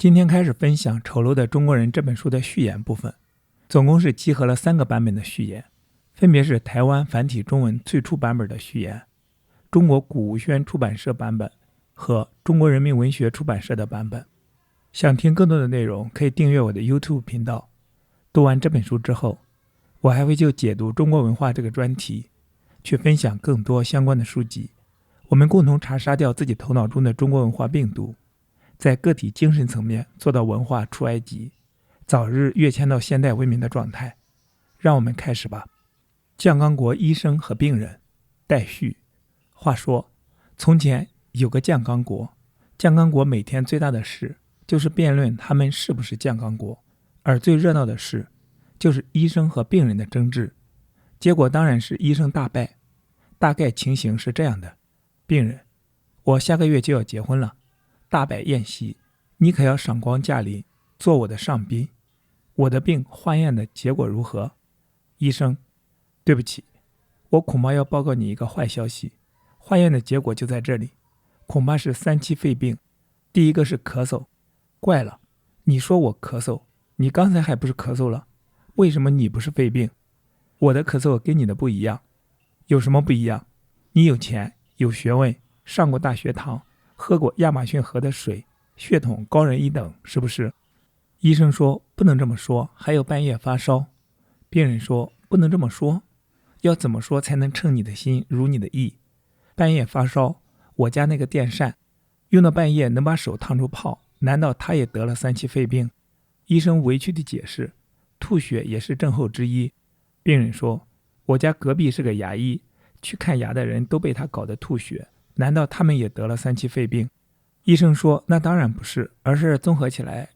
今天开始分享《丑陋的中国人》这本书的序言部分，总共是集合了3个版本的序言，分别是台湾繁体中文最初版本的序言、中国古吴轩出版社版本和中国人民文学出版社的版本。想听更多的内容，可以订阅我的 YouTube 频道。读完这本书之后，我还会就解读中国文化这个专题，去分享更多相关的书籍。我们共同查杀掉自己头脑中的中国文化病毒，在个体精神层面做到文化出埃及，早日跃迁到现代文明的状态。让我们开始吧。酱缸国医生和病人，待续。话说，从前有个酱缸国，酱缸国每天最大的事就是辩论他们是不是酱缸国，而最热闹的事就是医生和病人的争执。结果当然是医生大败。大概情形是这样的：病人，我下个月就要结婚了，大摆宴席，你可要赏光驾临，做我的上宾。我的病化验的结果如何？医生，对不起，我恐怕要报告你一个坏消息，化验的结果就在这里，恐怕是3期肺病。第一个是咳嗽。怪了，你说我咳嗽，你刚才还不是咳嗽了？为什么你不是肺病？我的咳嗽跟你的不一样。有什么不一样？你有钱，有学问，上过大学堂，喝过亚马逊河的水，血统高人一等，是不是？医生说不能这么说，还有半夜发烧。病人说不能这么说，要怎么说才能称你的心如你的意？半夜发烧，我家那个电扇用到半夜能把手烫出泡，难道他也得了3期肺病？医生委屈地解释，吐血也是症候之一。病人说，我家隔壁是个牙医，去看牙的人都被他搞得吐血，难道他们也得了3期肺病？医生说那当然不是，而是综合起来。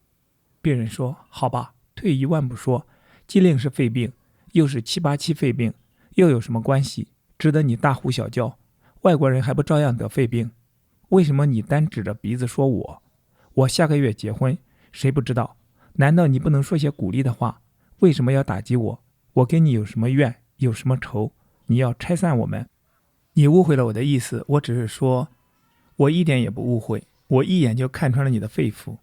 病人说好吧，退一万步说，既令是肺病，又是7、8期肺病，又有什么关系值得你大呼小叫？外国人还不照样得肺病？为什么你单指着鼻子说我下个月结婚，谁不知道？难道你不能说些鼓励的话？为什么要打击我？我跟你有什么怨，有什么仇？你要拆散我们？你误会了我的意思，我只是说，我一点也不误会，我一眼就看穿了你的肺腑。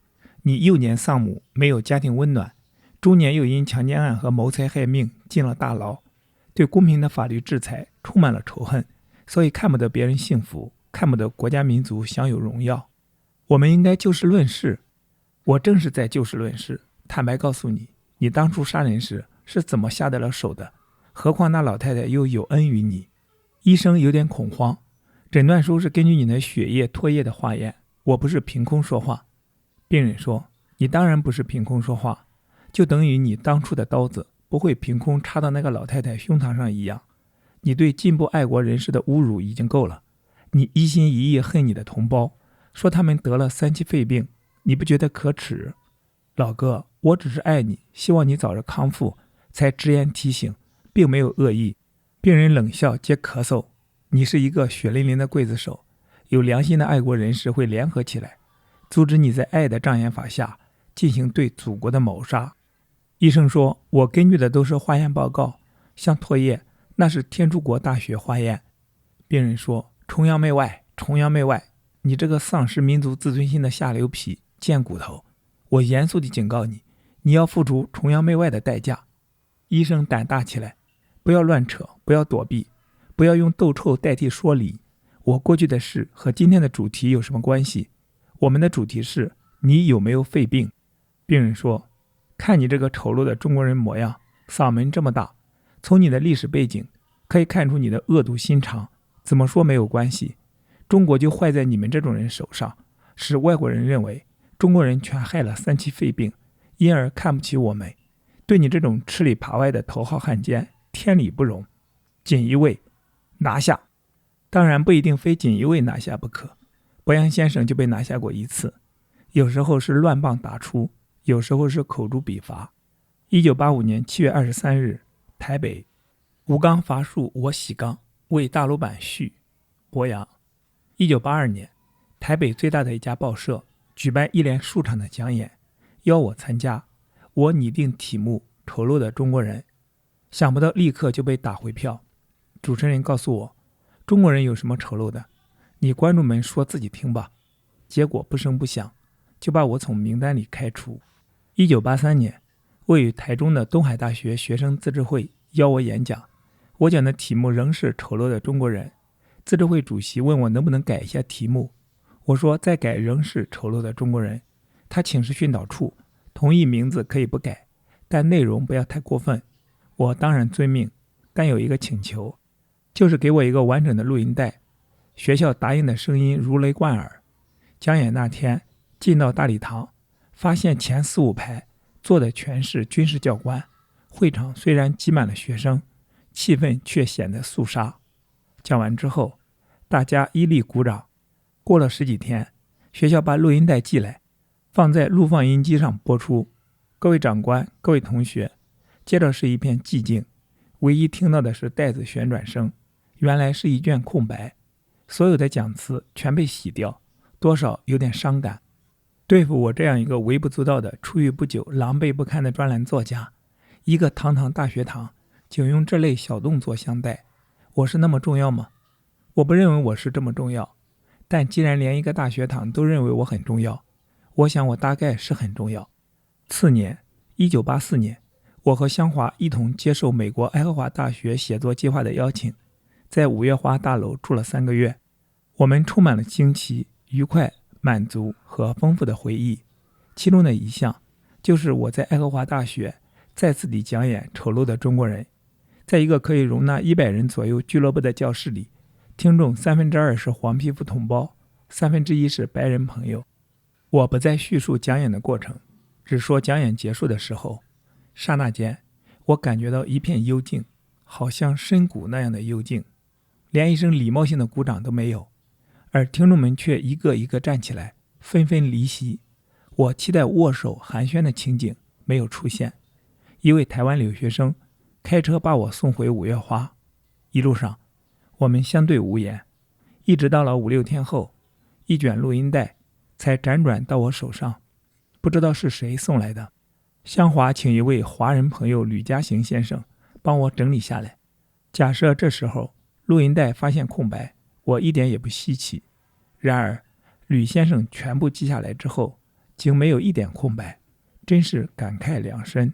你幼年丧母，没有家庭温暖，中年又因强奸案和谋财害命进了大牢，对公平的法律制裁充满了仇恨，所以看不得别人幸福，看不得国家民族享有荣耀。我们应该就事论事。我正是在就事论事，坦白告诉你，你当初杀人时是怎么下得了手的？何况那老太太又有恩于你。医生有点恐慌，诊断书是根据你的血液唾液的化验，我不是凭空说话。病人说，你当然不是凭空说话，就等于你当初的刀子不会凭空插到那个老太太胸膛上一样。你对进步爱国人士的侮辱已经够了，你一心一意恨你的同胞，说他们得了3期肺病，你不觉得可耻？老哥，我只是爱你，希望你早日康复，才直言提醒，并没有恶意。病人冷笑接咳嗽，你是一个血淋淋的刽子手，有良心的爱国人士会联合起来，阻止你在爱的障眼法下进行对祖国的谋杀。医生说，我根据的都是化验报告，像唾液，那是天竺国大学化验。病人说，崇洋媚外，崇洋媚外，你这个丧失民族自尊心的下流痞贱骨头，我严肃地警告你，你要付出崇洋媚外的代价。医生胆大起来，不要乱扯，不要躲避，不要用斗臭代替说理。我过去的事和今天的主题有什么关系？我们的主题是你有没有肺病？病人说，看你这个丑陋的中国人模样，嗓门这么大，从你的历史背景可以看出你的恶毒心肠，怎么说没有关系？中国就坏在你们这种人手上，使外国人认为中国人全害了3期肺病，因而看不起我们，对你这种吃里扒外的头号汉奸天理不容。锦衣卫拿下，当然不一定非锦衣卫拿下不可，博洋先生就被拿下过1次，有时候是乱棒打出，有时候是口诛笔伐。1985年7月23日，台北，吴刚伐树我喜刚，为大陆版序。博洋。1982年，台北最大的一家报社举办一连数场的讲演，邀我参加，我拟定题目丑陋的中国人，想不到立刻就被打回票。主持人告诉我，中国人有什么丑陋的？你观众们说自己听吧。结果不声不响，就把我从名单里开除。1983年，位于台中的东海大学学生自治会邀我演讲，我讲的题目仍是丑陋的中国人。自治会主席问我能不能改一下题目，我说再改仍是丑陋的中国人。他请示训导处，同意名字可以不改，但内容不要太过分。我当然遵命，但有一个请求，就是给我一个完整的录音带。学校答应的声音如雷贯耳。讲演那天进到大礼堂，发现前4、5排坐的全是军事教官，会场虽然挤满了学生，气氛却显得肃杀。讲完之后，大家依例鼓掌。过了10几天，学校把录音带寄来，放在录放音机上播出。各位长官，各位同学，接着是一片寂静，唯一听到的是带子旋转声，原来是一卷空白，所有的讲词全被洗掉，多少有点伤感。对付我这样一个微不足道的出狱不久狼狈不堪的专栏作家，一个堂堂大学堂竟用这类小动作相待，我是那么重要吗？我不认为我是这么重要，但既然连一个大学堂都认为我很重要，我想我大概是很重要。次年1984年，我和香华一同接受美国爱荷华大学写作计划的邀请，在五月花大楼住了3个月。我们充满了惊奇、愉快、满足和丰富的回忆，其中的一项就是我在爱荷华大学再次地讲演丑陋的中国人。在一个可以容纳100人左右俱乐部的教室里，听众2/3是黄皮肤同胞，1/3是白人朋友。我不再叙述讲演的过程，只说讲演结束的时候，刹那间我感觉到一片幽静，好像深谷那样的幽静，连一声礼貌性的鼓掌都没有，而听众们却一个一个站起来，纷纷离席。我期待握手寒暄的情景没有出现。一位台湾留学生开车把我送回五月花，一路上我们相对无言，一直到了5、6天后，一卷录音带才辗转到我手上，不知道是谁送来的。香华请一位华人朋友吕家行先生帮我整理下来。假设这时候录音带发现空白，我一点也不稀奇。然而吕先生全部记下来之后，竟没有一点空白，真是感慨良深。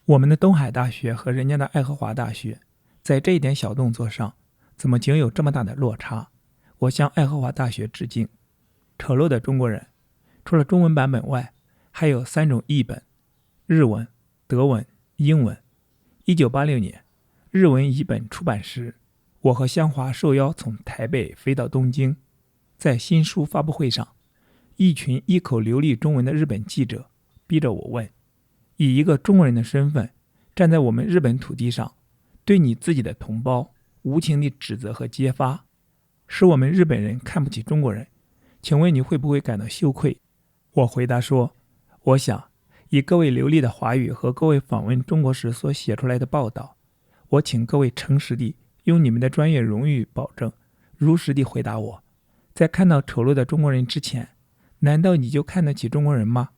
我们的东海大学和人家的爱荷华大学，在这一点小动作上，怎么竟有这么大的落差？我向爱荷华大学致敬。丑陋的中国人，除了中文版本外，还有3种译本：日文、德文、英文。1986年，日文译本出版时，我和香华受邀从台北飞到东京。在新书发布会上，一群一口流利中文的日本记者逼着我问，以一个中国人的身份站在我们日本土地上，对你自己的同胞无情地指责和揭发，使我们日本人看不起中国人，请问你会不会感到羞愧？我回答说，我想以各位流利的华语和各位访问中国时所写出来的报道，我请各位诚实地用你们的专业荣誉保证，如实地回答我，在看到丑陋的中国人之前，难道你就看得起中国人吗？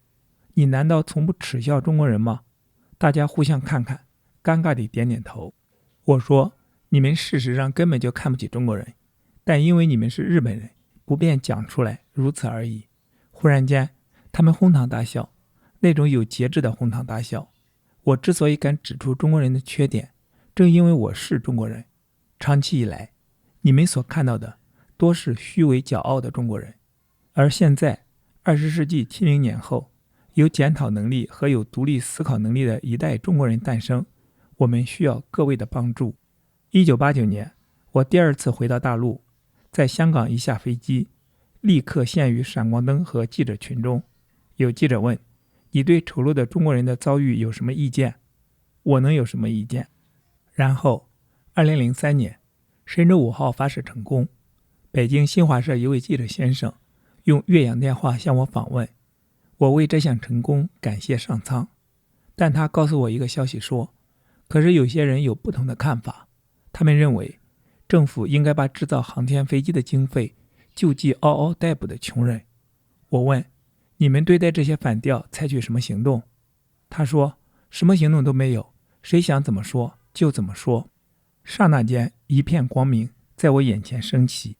你难道从不耻笑中国人吗？大家互相看看，尴尬地点点头。我说，你们事实上根本就看不起中国人，但因为你们是日本人，不便讲出来，如此而已。忽然间，他们哄堂大笑，那种有节制的哄堂大笑。我之所以敢指出中国人的缺点，正因为我是中国人。长期以来，你们所看到的多是虚伪骄傲的中国人，而现在20世纪70年后，有检讨能力和有独立思考能力的一代中国人诞生，我们需要各位的帮助。1989年，我第2次回到大陆，在香港一下飞机，立刻陷于闪光灯和记者群中。有记者问，你对丑陋的中国人的遭遇有什么意见？我能有什么意见？然后2003年神舟5号发射成功，北京新华社一位记者先生用越洋电话向我访问，我为这项成功感谢上苍，但他告诉我一个消息说，可是有些人有不同的看法，他们认为政府应该把制造航天飞机的经费救济嗷嗷待哺的穷人。我问，你们对待这些反调采取什么行动？他说，什么行动都没有，谁想怎么说就怎么说。刹那间，一片光明在我眼前升起，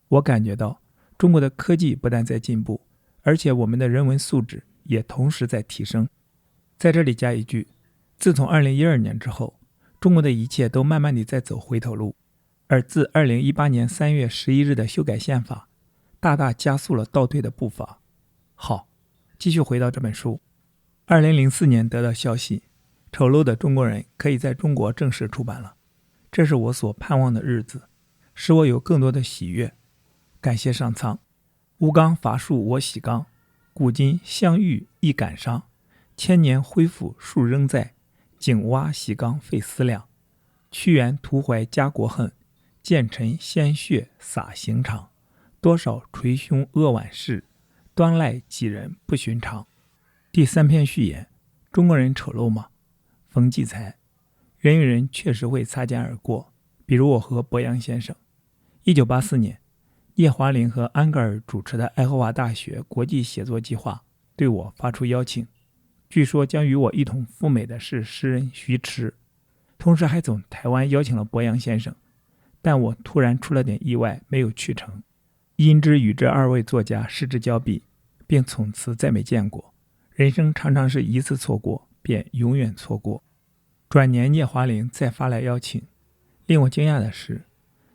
我感觉到中国的科技不但在进步，而且我们的人文素质也同时在提升。在这里加一句，自从2012年之后，中国的一切都慢慢地在走回头路，而自2018年3月11日的修改宪法，大大加速了倒退的步伐。好，继续回到这本书。2004年得到消息，丑陋的中国人可以在中国正式出版了，这是我所盼望的日子，使我有更多的喜悦。感谢上苍。吴刚伐树我喜刚，古今相遇亦感伤。千年恢复树仍在，井蛙洗缸费思量。屈原图怀家国恨，剑臣鲜血洒刑场。多少捶胸扼腕事，端赖几人不寻常。第3篇序言，中国人丑陋吗？冯骥才。人与人确实会擦肩而过，比如我和博洋先生。1984年，叶华龄和安格尔主持的爱荷华大学国际写作计划对我发出邀请，据说将与我一同赴美的是诗人徐迟，同时还从台湾邀请了博洋先生，但我突然出了点意外，没有去成，因之与这2位作家失之交臂，并从此再没见过。人生常常是一次错过便永远错过。转年叶华龄再发来邀请，令我惊讶的是，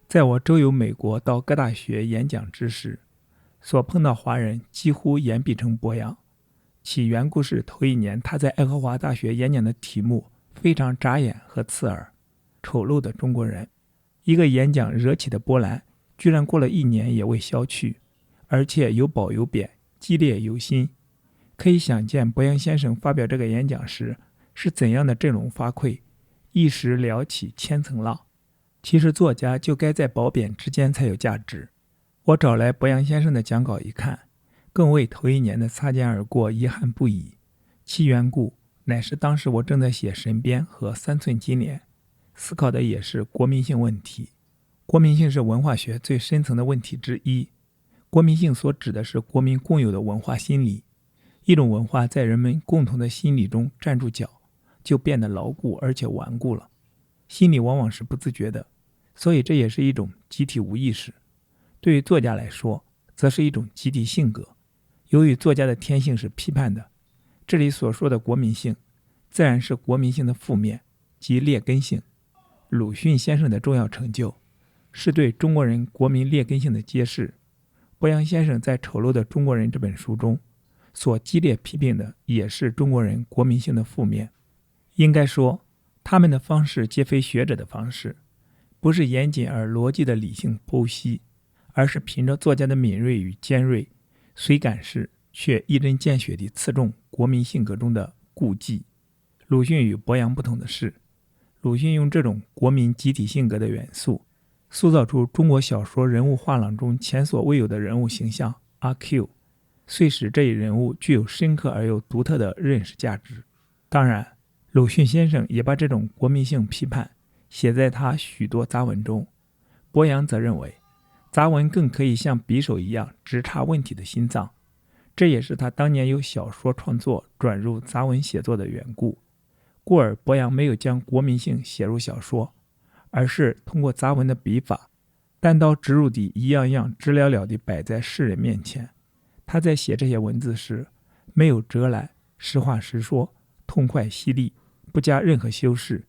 在我周游美国到各大学演讲之时，所碰到华人几乎言必称博洋。其缘故是头一年他在爱荷华大学演讲的题目非常扎眼和刺耳，丑陋的中国人。一个演讲惹起的波澜居然过了1年也未消去，而且有褒有贬，激烈有新。可以想见博洋先生发表这个演讲时是怎样的振聋发聩，一时撩起千层浪。其实作家就该在褒贬之间才有价值。我找来博洋先生的讲稿一看，更为头一年的擦肩而过遗憾不已。其缘故乃是当时我正在写《神鞭》和3寸金莲，思考的也是国民性问题。国民性是文化学最深层的问题之一。国民性所指的是国民共有的文化心理，一种文化在人们共同的心理中站住脚，就变得牢固而且顽固了。心理往往是不自觉的，所以这也是一种集体无意识。对于作家来说，则是一种集体性格。由于作家的天性是批判的，这里所说的国民性，自然是国民性的负面，即劣根性。鲁迅先生的重要成就，是对中国人国民劣根性的揭示。博洋先生在《丑陋的中国人》这本书中，所激烈批评的也是中国人国民性的负面。应该说，他们的方式皆非学者的方式，不是严谨而逻辑的理性剖析，而是凭着作家的敏锐与尖锐，虽感事却一针见血地刺中国民性格中的痼疾。鲁迅与博洋不同的是，鲁迅用这种国民集体性格的元素，塑造出中国小说人物画廊中前所未有的人物形象阿 Q， 遂使这一人物具有深刻而又独特的认识价值。当然，鲁迅先生也把这种国民性批判写在他许多杂文中。博洋则认为，杂文更可以像匕首一样直插问题的心脏，这也是他当年由小说创作转入杂文写作的缘故。故而博洋没有将国民性写入小说，而是通过杂文的笔法，单刀直入地一样样直了了地摆在世人面前。他在写这些文字时，没有遮拦，实话实说，痛快犀利，不加任何修饰，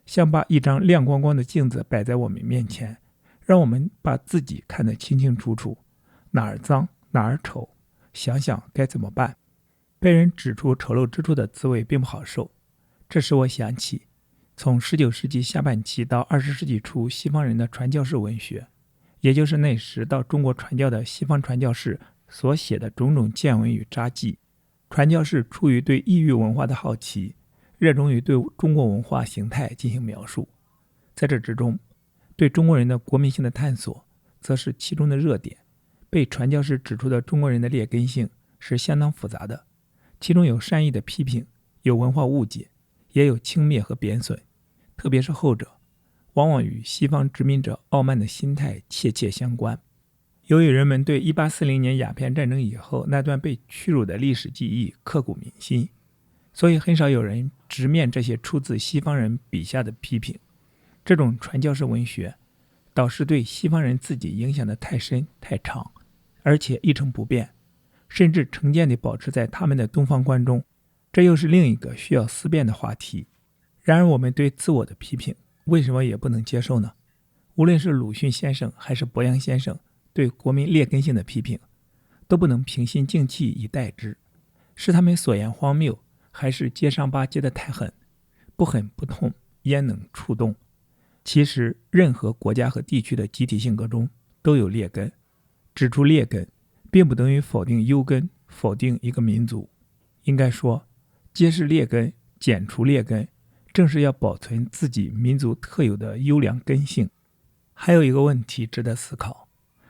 像把一张亮光光的镜子摆在我们面前，让我们把自己看得清清楚楚，哪儿脏哪儿丑，想想该怎么办。被人指出丑陋之处的滋味并不好受。这使我想起从19世纪下半期到20世纪初西方人的传教士文学，也就是那时到中国传教的西方传教士所写的种种见闻与札记。传教士出于对异域文化的好奇，热衷于对中国文化形态进行描述。在这之中，对中国人的国民性的探索则是其中的热点。被传教士指出的中国人的劣根性是相当复杂的，其中有善意的批评，有文化误解，也有轻蔑和贬损，特别是后者，往往与西方殖民者傲慢的心态切切相关。由于人们对1840年鸦片战争以后那段被屈辱的历史记忆刻骨铭心，所以很少有人直面这些出自西方人笔下的批评。这种传教士文学倒是对西方人自己影响的太深太长，而且一成不变，甚至成见地保持在他们的东方观中，这又是另一个需要思辨的话题。然而我们对自我的批评为什么也不能接受呢？无论是鲁迅先生还是伯阳先生对国民劣根性的批评，都不能平心静气以待之。是他们所言荒谬，还是揭伤疤揭得太狠？不狠不痛，焉能触动？其实任何国家和地区的集体性格中都有劣根，指出劣根并不等于否定优根，否定一个民族。应该说，揭示劣根，剪除劣根，正是要保存自己民族特有的优良根性。还有一个问题值得思考，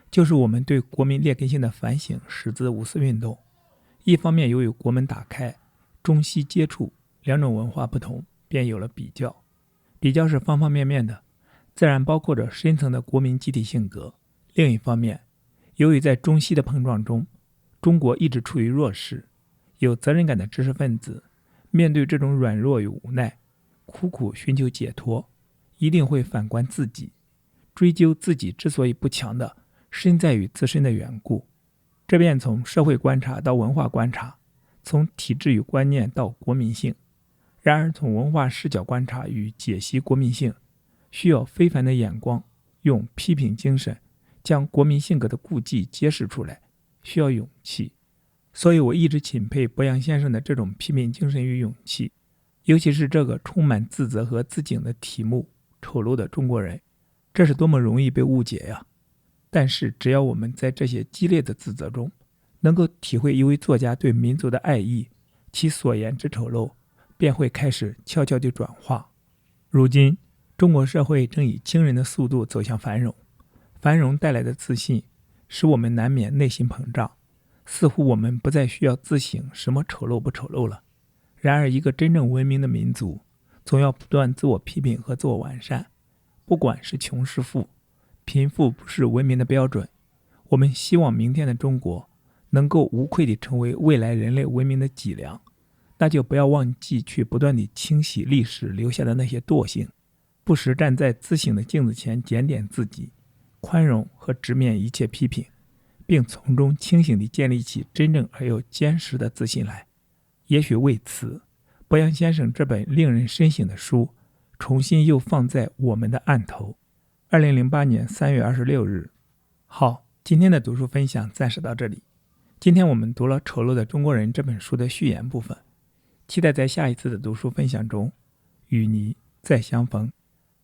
就是我们对国民劣根性的反省始自五四运动。一方面由于国门打开，中西接触，两种文化不同，便有了比较。比较是方方面面的，自然包括着深层的国民集体性格。另一方面，由于在中西的碰撞中，中国一直处于弱势，有责任感的知识分子面对这种软弱与无奈，苦苦寻求解脱，一定会反观自己，追究自己之所以不强的身在于自身的缘故。这便从社会观察到文化观察，从体制与观念到国民性。然而从文化视角观察与解析国民性，需要非凡的眼光，用批评精神将国民性格的顾忌揭示出来，需要勇气。所以我一直钦佩伯阳先生的这种批评精神与勇气，尤其是这个充满自责和自省的题目《丑陋的中国人》，这是多么容易被误解呀！但是只要我们在这些激烈的自责中能够体会一位作家对民族的爱意，其所言之丑陋便会开始悄悄地转化。如今中国社会正以惊人的速度走向繁荣，繁荣带来的自信使我们难免内心膨胀，似乎我们不再需要自省什么丑陋不丑陋了。然而一个真正文明的民族总要不断自我批评和自我完善，不管是穷是富，贫富不是文明的标准。我们希望明天的中国能够无愧地成为未来人类文明的脊梁，那就不要忘记去不断地清洗历史留下的那些惰性，不时站在自省的镜子前检点自己，宽容和直面一切批评，并从中清醒地建立起真正而又坚实的自信来。也许为此，伯阳先生这本令人深省的书重新又放在我们的案头。2008年3月26日。好，今天的读书分享暂时到这里。今天我们读了《丑陋的中国人》这本书的序言部分，期待在下一次的读书分享中与你再相逢。